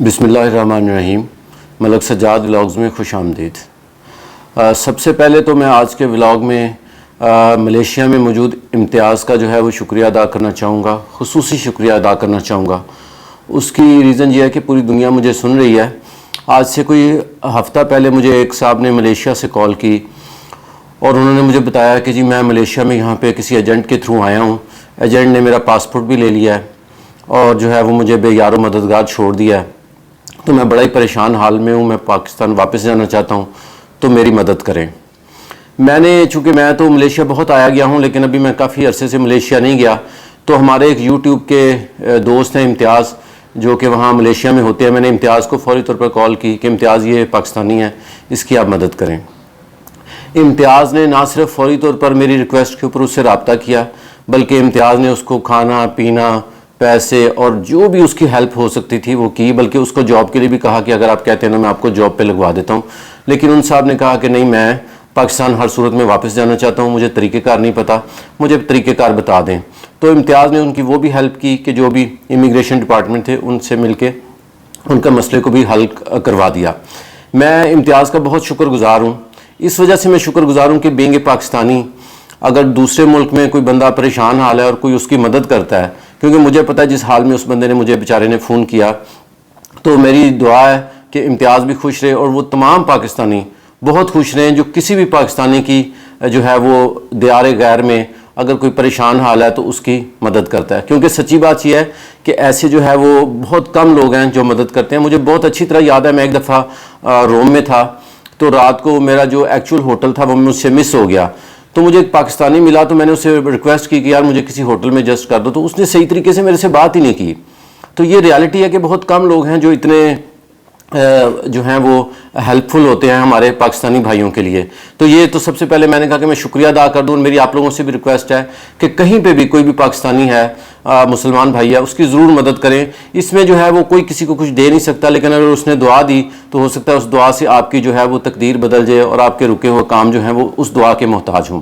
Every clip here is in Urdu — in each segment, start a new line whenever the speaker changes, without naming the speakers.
بسم اللہ الرحمن الرحیم۔ ملک سجاد ولاگز میں خوش آمدید۔ سب سے پہلے تو میں آج کے ولاگ میں ملیشیا میں موجود امتیاز کا جو ہے وہ شکریہ ادا کرنا چاہوں گا، خصوصی شکریہ ادا کرنا چاہوں گا۔ اس کی ریزن یہ ہے کہ پوری دنیا مجھے سن رہی ہے۔ آج سے کوئی ہفتہ پہلے مجھے ایک صاحب نے ملیشیا سے کال کی اور انہوں نے مجھے بتایا کہ جی میں ملیشیا میں یہاں پہ کسی ایجنٹ کے تھرو آیا ہوں، ایجنٹ نے میرا پاسپورٹ بھی لے لیا ہے اور جو ہے وہ مجھے بے یار و مددگار چھوڑ دیا ہے، تو میں بڑا ہی پریشان حال میں ہوں، میں پاکستان واپس جانا چاہتا ہوں، تو میری مدد کریں۔ چونکہ میں تو ملیشیا بہت آیا گیا ہوں لیکن ابھی میں کافی عرصے سے ملیشیا نہیں گیا، تو ہمارے ایک یوٹیوب کے دوست ہیں امتیاز جو کہ وہاں ملیشیا میں ہوتے ہیں۔ میں نے امتیاز کو فوری طور پر کال کی کہ امتیاز یہ پاکستانی ہے، اس کی آپ مدد کریں۔ امتیاز نے نہ صرف فوری طور پر میری ریکویسٹ کے اوپر اس سے رابطہ کیا بلکہ امتیاز نے اس کو کھانا پینا، پیسے اور جو بھی اس کی ہیلپ ہو سکتی تھی وہ کی، بلکہ اس کو جاب کے لیے بھی کہا کہ اگر آپ کہتے ہیں نا میں آپ کو جاب پہ لگوا دیتا ہوں، لیکن ان صاحب نے کہا کہ نہیں، میں پاکستان ہر صورت میں واپس جانا چاہتا ہوں، مجھے طریقہ کار نہیں پتہ، مجھے طریقہ کار بتا دیں۔ تو امتیاز نے ان کی وہ بھی ہیلپ کی کہ جو بھی امیگریشن ڈپارٹمنٹ تھے ان سے مل کے ان کا مسئلے کو بھی حل کروا دیا۔ میں امتیاز کا بہت شکر گزار ہوں۔ اس وجہ سے میں شکر گزار ہوں کہ بینگ پاکستانی اگر دوسرے ملک میں کوئی بندہ پریشان حال ہے اور کوئی اس کی مدد کرتا ہے، کیونکہ مجھے پتہ ہے جس حال میں اس بندے نے مجھے بیچارے نے فون کیا، تو میری دعا ہے کہ امتیاز بھی خوش رہے اور وہ تمام پاکستانی بہت خوش رہیں جو کسی بھی پاکستانی کی جو ہے وہ دیار غیر میں اگر کوئی پریشان حال ہے تو اس کی مدد کرتا ہے، کیونکہ سچی بات یہ ہے کہ ایسے جو ہے وہ بہت کم لوگ ہیں جو مدد کرتے ہیں۔ مجھے بہت اچھی طرح یاد ہے، میں ایک دفعہ روم میں تھا تو رات کو میرا جو ایکچول ہوٹل تھا وہ مجھ سے مس ہو گیا، تو مجھے ایک پاکستانی ملا تو میں نے اسے ریکویسٹ کی کہ یار مجھے کسی ہوٹل میں ایڈجسٹ کر دو، تو اس نے صحیح طریقے سے میرے سے بات ہی نہیں کی۔ تو یہ ریالٹی ہے کہ بہت کم لوگ ہیں جو اتنے جو ہیں وہ ہیلپ فل ہوتے ہیں ہمارے پاکستانی بھائیوں کے لیے۔ تو یہ تو سب سے پہلے میں نے کہا کہ میں شکریہ ادا کر دوں۔ میری آپ لوگوں سے بھی ریکویسٹ ہے کہ کہیں پہ بھی کوئی بھی پاکستانی ہے، مسلمان بھائی ہے، اس کی ضرور مدد کریں۔ اس میں جو ہے وہ کوئی کسی کو کچھ دے نہیں سکتا، لیکن اگر اس نے دعا دی تو ہو سکتا ہے اس دعا سے آپ کی جو ہے وہ تقدیر بدل جائے اور آپ کے رکے ہوئے کام جو ہیں وہ اس دعا کے محتاج ہوں۔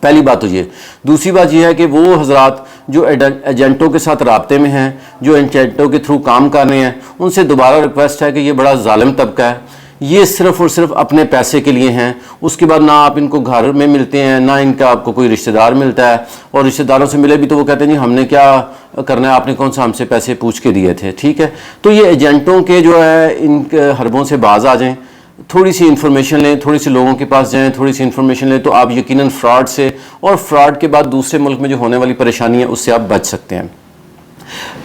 پہلی بات تو یہ۔ دوسری بات یہ ہے کہ وہ حضرات جو ایجنٹوں کے ساتھ رابطے میں ہیں، جو ایجنٹوں کے تھرو کام کر رہے ہیں، ان سے دوبارہ ریکویسٹ ہے کہ یہ بڑا ظالم طبقہ ہے، یہ صرف اور صرف اپنے پیسے کے لیے ہیں۔ اس کے بعد نہ آپ ان کو گھر میں ملتے ہیں، نہ ان کا آپ کو کوئی رشتہ دار ملتا ہے، اور رشتہ داروں سے ملے بھی تو وہ کہتے ہیں جی ہم نے کیا کرنا ہے، آپ نے کون سا ہم سے پیسے پوچھ کے دیے تھے، ٹھیک ہے۔ تو یہ ایجنٹوں کے جو ہے ان کے حربوں سے باز آ جائیں، تھوڑی سی انفارمیشن لیں، تھوڑی سی لوگوں کے پاس جائیں، تھوڑی سی انفارمیشن لیں، تو آپ یقیناً فراڈ سے اور فراڈ کے بعد دوسرے ملک میں جو ہونے والی پریشانی ہے اس سے آپ بچ سکتے ہیں۔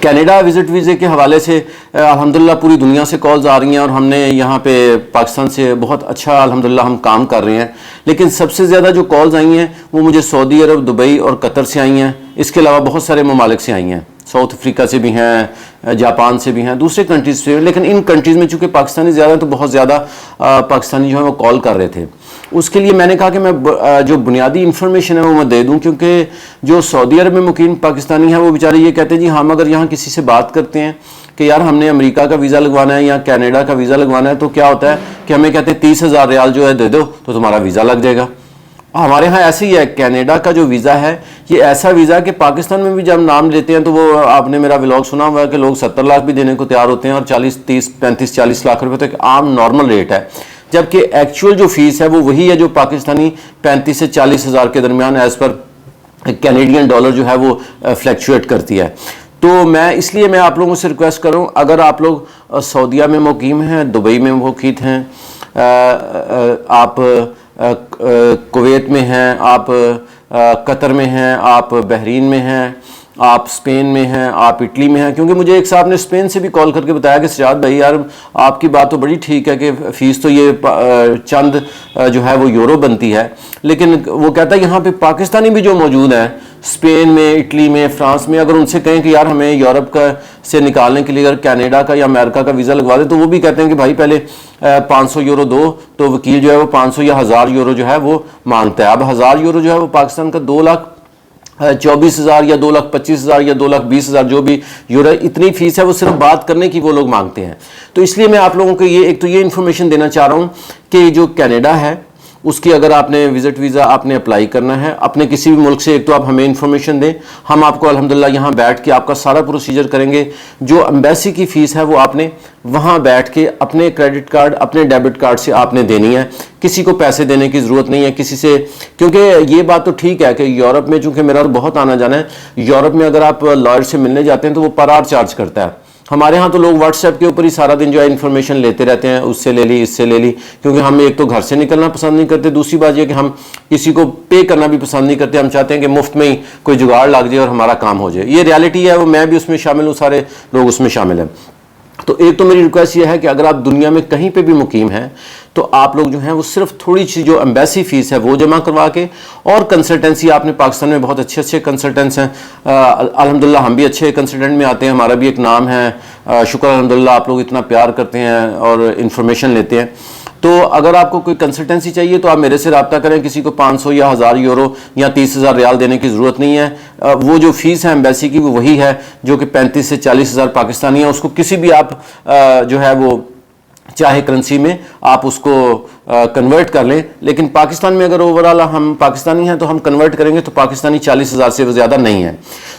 کینیڈا وزٹ ویزے کے حوالے سے الحمدللہ پوری دنیا سے کالز آ رہی ہیں اور ہم نے یہاں پہ پاکستان سے بہت اچھا الحمدللہ ہم کام کر رہے ہیں، لیکن سب سے زیادہ جو کالز آئی ہیں وہ مجھے سعودی عرب، دبئی اور قطر سے آئی ہیں، اس کے علاوہ بہت سارے ممالک سے آئی ہیں، ساؤتھ افریقہ سے بھی ہیں، جاپان سے بھی ہیں، دوسرے کنٹریز سے، لیکن ان کنٹریز میں چونکہ پاکستانی زیادہ تو بہت زیادہ پاکستانی جو ہیں وہ کال کر رہے تھے۔ اس کے لیے میں نے کہا کہ میں جو بنیادی انفارمیشن ہے وہ میں دے دوں، کیونکہ جو سعودی عرب میں مقیم پاکستانی ہیں وہ بیچارے یہ کہتے ہیں جی ہم اگر یہاں کسی سے بات کرتے ہیں کہ یار ہم نے امریکہ کا ویزا لگوانا ہے یا کینیڈا کا ویزا لگوانا ہے، تو کیا ہوتا ہے کہ ہمیں کہتے ہیں 30,000 ریال جو ہے دے دو تو تمہارا ویزا لگ جائے گا۔ ہمارے ہاں ایسے ہی ہے، کینیڈا کا جو ویزا ہے یہ ایسا ویزا ہے کہ پاکستان میں بھی جب نام لیتے ہیں تو وہ آپ نے میرا ولاگ سنا ہوا ہے کہ لوگ 70 لاکھ بھی دینے کو تیار ہوتے ہیں اور 35-40 لاکھ روپے تک عام نارمل ریٹ ہے، جبکہ ایکچول جو فیس ہے وہ وہی ہے جو پاکستانی 35 سے 40 ہزار کے درمیان ایز پر کینیڈین ڈالر جو ہے وہ فلیکچویٹ کرتی ہے۔ تو میں اس لیے میں آپ لوگوں سے ریکویسٹ کروں، اگر آپ لوگ سعودیہ میں مقیم ہیں، دبئی میں مقیم ہیں، آپ کویت میں ہیں، آپ قطر میں ہیں، آپ بحرین میں ہیں، آپ اسپین میں ہیں، آپ اٹلی میں ہیں، کیونکہ مجھے ایک صاحب نے اسپین سے بھی کال کر کے بتایا کہ سجاد بھائی یار آپ کی بات تو بڑی ٹھیک ہے کہ فیس تو یہ چند جو ہے وہ یورو بنتی ہے، لیکن وہ کہتا ہے یہاں پہ پاکستانی بھی جو موجود ہیں اسپین میں، اٹلی میں، فرانس میں، اگر ان سے کہیں کہ یار ہمیں یورپ کا سے نکالنے کے لیے اگر کینیڈا کا یا امریکہ کا ویزا لگوا دے تو وہ بھی کہتے ہیں کہ بھائی پہلے 500 یورو دو، تو وکیل جو ہے وہ 500 یا 1000 یورو جو ہے وہ مانگتا ہے۔ اب 1000 یورو جو ہے وہ پاکستان کا 2,24,000 یا 2,25,000 یا 2,20,000 جو بھی یورو، اتنی فیس ہے وہ صرف بات کرنے کی وہ لوگ مانگتے ہیں۔ تو اس لیے میں آپ لوگوں کو ایک تو یہ انفارمیشن دینا چاہ رہا ہوں کہ جو کینیڈا ہے اس کی اگر آپ نے وزٹ ویزا آپ نے اپلائی کرنا ہے اپنے کسی بھی ملک سے، ایک تو آپ ہمیں انفارمیشن دیں، ہم آپ کو الحمدللہ یہاں بیٹھ کے آپ کا سارا پروسیجر کریں گے. جو ایمبیسی کی فیس ہے وہ آپ نے وہاں بیٹھ کے اپنے کریڈٹ کارڈ اپنے ڈیبٹ کارڈ سے آپ نے دینی ہے. کسی کو پیسے دینے کی ضرورت نہیں ہے کسی سے، کیونکہ یہ بات تو ٹھیک ہے کہ یورپ میں چونکہ میرا بہت آنا جانا ہے، یورپ میں اگر آپ لائر سے ملنے جاتے ہیں تو وہ پر آور چارج کرتا ہے. ہمارے ہاں تو لوگ واٹس ایپ کے اوپر ہی سارا دن جو ہے انفارمیشن لیتے رہتے ہیں، اس سے لے لی اس سے لے لی، کیونکہ ہم ایک تو گھر سے نکلنا پسند نہیں کرتے، دوسری بات یہ کہ ہم کسی کو پے کرنا بھی پسند نہیں کرتے. ہم چاہتے ہیں کہ مفت میں ہی کوئی جگاڑ لگ جائے اور ہمارا کام ہو جائے. یہ ریالٹی ہے، وہ میں بھی اس میں شامل ہوں، سارے لوگ اس میں شامل ہیں. تو ایک تو میری ریکویسٹ یہ ہے کہ اگر آپ دنیا میں کہیں پہ بھی مقیم ہیں تو آپ لوگ جو ہیں وہ صرف تھوڑی سی جو ایمبیسی فیس ہے وہ جمع کروا کے، اور کنسلٹنسی آپ نے پاکستان میں بہت اچھے کنسلٹنٹس ہیں، الحمدللہ ہم بھی اچھے کنسلٹنٹ میں آتے ہیں، ہمارا بھی ایک نام ہے، شکر الحمدللہ آپ لوگ اتنا پیار کرتے ہیں اور انفارمیشن لیتے ہیں. تو اگر آپ کو کوئی کنسلٹنسی چاہیے تو آپ میرے سے رابطہ کریں. کسی کو 500 یا 1000 یورو یا 30,000 ریال دینے کی ضرورت نہیں ہے. وہ جو فیس ہے ایمبیسی کی وہ وہی ہے جو کہ 35 سے 40,000 پاکستانی ہے. اس کو کسی بھی آپ جو ہے وہ چاہے کرنسی میں آپ اس کو کنورٹ کر لیں، لیکن پاکستان میں اگر اوورال ہم پاکستانی ہیں تو ہم کنورٹ کریں گے تو پاکستانی 40,000 سے زیادہ نہیں ہے.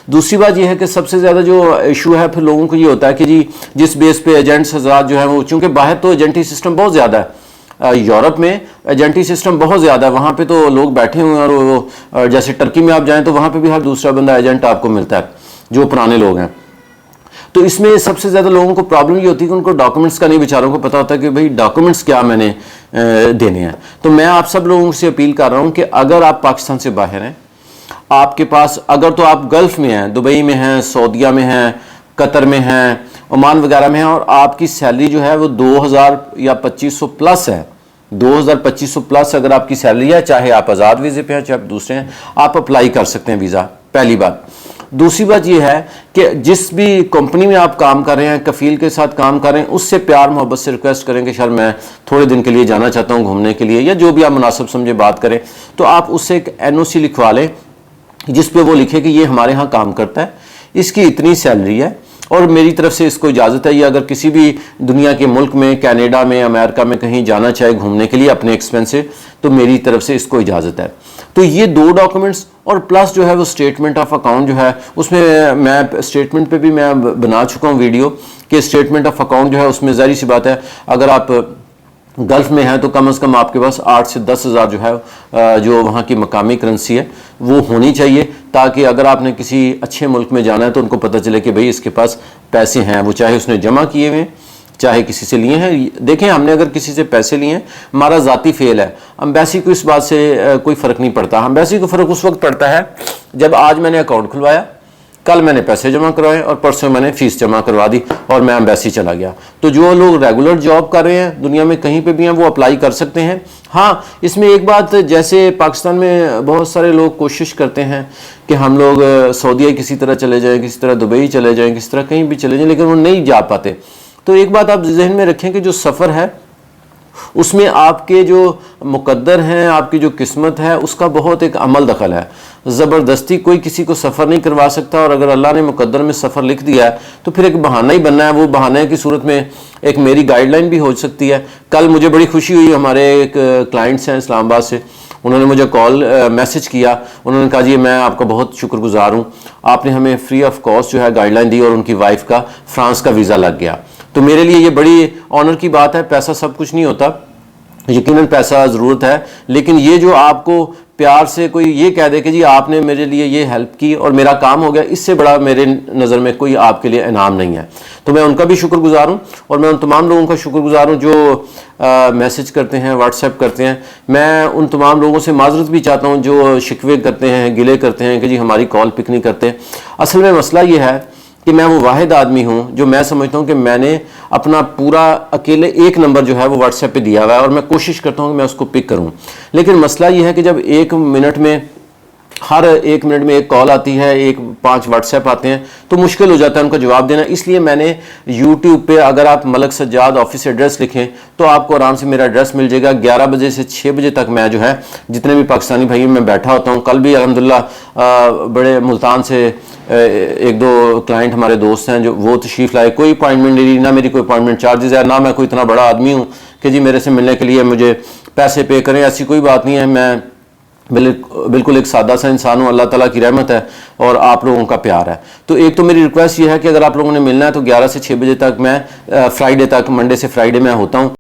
دوسری بات یہ ہے کہ سب سے زیادہ جو ایشو ہے پھر لوگوں کو یہ ہوتا ہے کہ جی جس بیس پہ ایجنٹس حضرات جو ہیں وہ، چونکہ باہر تو ایجنٹی سسٹم بہت زیادہ ہے، یورپ میں ایجنٹی سسٹم بہت زیادہ ہے، وہاں پہ تو لوگ بیٹھے ہوئے ہیں، اور وہ جیسے ٹرکی میں آپ جائیں تو وہاں پہ بھی ہر دوسرا بندہ ایجنٹ آپ کو ملتا ہے جو پرانے لوگ ہیں. تو اس میں سب سے زیادہ لوگوں کو پرابلم یہ ہوتی ہے کہ ان کو ڈاکومنٹس کا نہیں بیچاروں کو پتہ ہوتا کہ بھئی ڈاکومنٹس کیا میں نے دینے ہیں. تو میں آپ سب لوگوں سے اپیل کر رہا ہوں کہ اگر آپ پاکستان سے باہر ہیں، آپ کے پاس اگر تو آپ گلف میں ہیں، دبئی میں ہیں، سعودیہ میں ہیں، قطر میں ہیں، عمان وغیرہ میں ہیں، اور آپ کی سیلری جو ہے وہ 2000 یا 2500 پلس ہے، 2200 پلس اگر آپ کی سیلری ہے، چاہے آپ آزاد ویزے پہ ہیں چاہے آپ دوسرے ہیں، آپ اپلائی کر سکتے ہیں ویزا. پہلی بات. دوسری بات یہ ہے کہ جس بھی کمپنی میں آپ کام کر رہے ہیں، کفیل کے ساتھ کام کر رہے ہیں، اس سے پیار محبت سے ریکویسٹ کریں کہ سر میں تھوڑے دن کے لیے جانا چاہتا ہوں گھومنے کے لیے، یا جو بھی آپ مناسب سمجھے بات کریں، تو آپ اس سے ایک NOC لکھوا لیں جس پہ وہ لکھے کہ یہ ہمارے ہاں کام کرتا ہے، اس کی اتنی سیلری ہے اور میری طرف سے اس کو اجازت ہے. یہ اگر کسی بھی دنیا کے ملک میں، کینیڈا میں، امریکہ میں کہیں جانا چاہے گھومنے کے لیے اپنے ایکسپینس سے، تو میری طرف سے اس کو اجازت ہے. تو یہ 2 ڈاکومنٹس اور پلس جو ہے وہ اسٹیٹمنٹ آف اکاؤنٹ جو ہے، اس میں اسٹیٹمنٹ پہ بھی میں بنا چکا ہوں ویڈیو کہ اسٹیٹمنٹ آف اکاؤنٹ جو ہے اس میں ظاہری سی بات ہے اگر آپ گلف میں ہیں تو کم از کم آپ کے پاس 8 سے 10,000 جو ہے جو وہاں کی مقامی کرنسی ہے وہ ہونی چاہیے، تاکہ اگر آپ نے کسی اچھے ملک میں جانا ہے تو ان کو پتہ چلے کہ بھئی اس کے پاس پیسے ہیں، وہ چاہے اس نے جمع کیے ہوئے چاہے کسی سے لیے ہیں. دیکھیں ہم نے اگر کسی سے پیسے لیے ہیں ہمارا ذاتی فیل ہے، امبیسی کو اس بات سے کوئی فرق نہیں پڑتا. امبیسی کو فرق اس وقت پڑتا ہے جب آج میں نے اکاؤنٹ کھلوایا، کل میں نے پیسے جمع کروائے اور پرسوں میں نے فیس جمع کروا دی اور میں امبیسی چلا گیا. تو جو لوگ ریگولر جاب کر رہے ہیں دنیا میں کہیں پہ بھی ہیں وہ اپلائی کر سکتے ہیں. ہاں اس میں ایک بات، جیسے پاکستان میں بہت سارے لوگ کوشش کرتے ہیں کہ ہم لوگ سعودیہ کسی طرح چلے جائیں، کسی طرح دبئی چلے جائیں، کسی طرح کہیں بھی چلے جائیں، لیکن وہ نہیں جا پاتے. تو ایک بات آپ ذہن میں رکھیں کہ جو سفر ہے اس میں آپ کے جو مقدر ہیں، آپ کی جو قسمت ہے، اس کا بہت ایک عمل دخل ہے. زبردستی کوئی کسی کو سفر نہیں کروا سکتا، اور اگر اللہ نے مقدر میں سفر لکھ دیا ہے تو پھر ایک بہانہ ہی بننا ہے. وہ بہانے کی صورت میں ایک میری گائیڈ لائن بھی ہو سکتی ہے. کل مجھے بڑی خوشی ہوئی، ہمارے ایک کلائنٹس ہیں اسلام آباد سے، انہوں نے مجھے میسج کیا، انہوں نے کہا جی میں آپ کا بہت شکر گزار ہوں، آپ نے ہمیں فری آف کاسٹ جو ہے گائیڈ لائن دی اور ان کی وائف کا فرانس کا ویزا لگ گیا. تو میرے لیے یہ بڑی آنر کی بات ہے. پیسہ سب کچھ نہیں ہوتا، یقیناً پیسہ ضرورت ہے، لیکن یہ جو آپ کو پیار سے کوئی یہ کہہ دے کہ جی آپ نے میرے لیے یہ ہیلپ کی اور میرا کام ہو گیا، اس سے بڑا میرے نظر میں کوئی آپ کے لیے انعام نہیں ہے. تو میں ان کا بھی شکر گزار ہوں، اور میں ان تمام لوگوں کا شکر گزار ہوں جو میسج کرتے ہیں، واٹس ایپ کرتے ہیں. میں ان تمام لوگوں سے معذرت بھی چاہتا ہوں جو شکوے کرتے ہیں، گلے کرتے ہیں کہ جی ہماری کال پک نہیں کرتے. اصل میں مسئلہ یہ ہے کہ میں وہ واحد آدمی ہوں جو میں سمجھتا ہوں کہ میں نے اپنا پورا اکیلے ایک نمبر جو ہے وہ واٹس ایپ پہ دیا ہوا ہے، اور میں کوشش کرتا ہوں کہ میں اس کو پک کروں. لیکن مسئلہ یہ ہے کہ جب 1 منٹ میں ہر 1 منٹ میں ایک کال آتی ہے, 5 واٹس ایپ آتے ہیں, تو مشکل ہو جاتا ہے ان کا جواب دینا. اس لیے میں نے یوٹیوب پہ اگر آپ ملک سجاد آفس ایڈریس لکھیں تو آپ کو آرام سے میرا ایڈریس مل جائے گا. 11 بجے سے 6 بجے تک میں جو ہے جتنے بھی پاکستانی بھائی میں بیٹھا ہوتا ہوں. کل بھی الحمدللہ بڑے ملتان سے 1-2 کلائنٹ ہمارے دوست ہیں جو وہ تشریف لائے. کوئی اپائنٹمنٹ نہیں, نہ میری کوئی اپائنٹمنٹ چارجز ہے, نہ میں کوئی اتنا بڑا آدمی ہوں کہ جی میرے سے ملنے کے لیے مجھے پیسے پے کریں, ایسی کوئی بات نہیں ہے. میں بالکل ایک سادہ سا انسان ہوں. اللہ تعالیٰ کی رحمت ہے اور آپ لوگوں کا پیار ہے. تو ایک تو میری ریکویسٹ یہ ہے کہ اگر آپ لوگوں نے ملنا ہے تو 11 سے 6 بجے تک میں فرائیڈے تک, منڈے سے فرائیڈے میں ہوتا ہوں.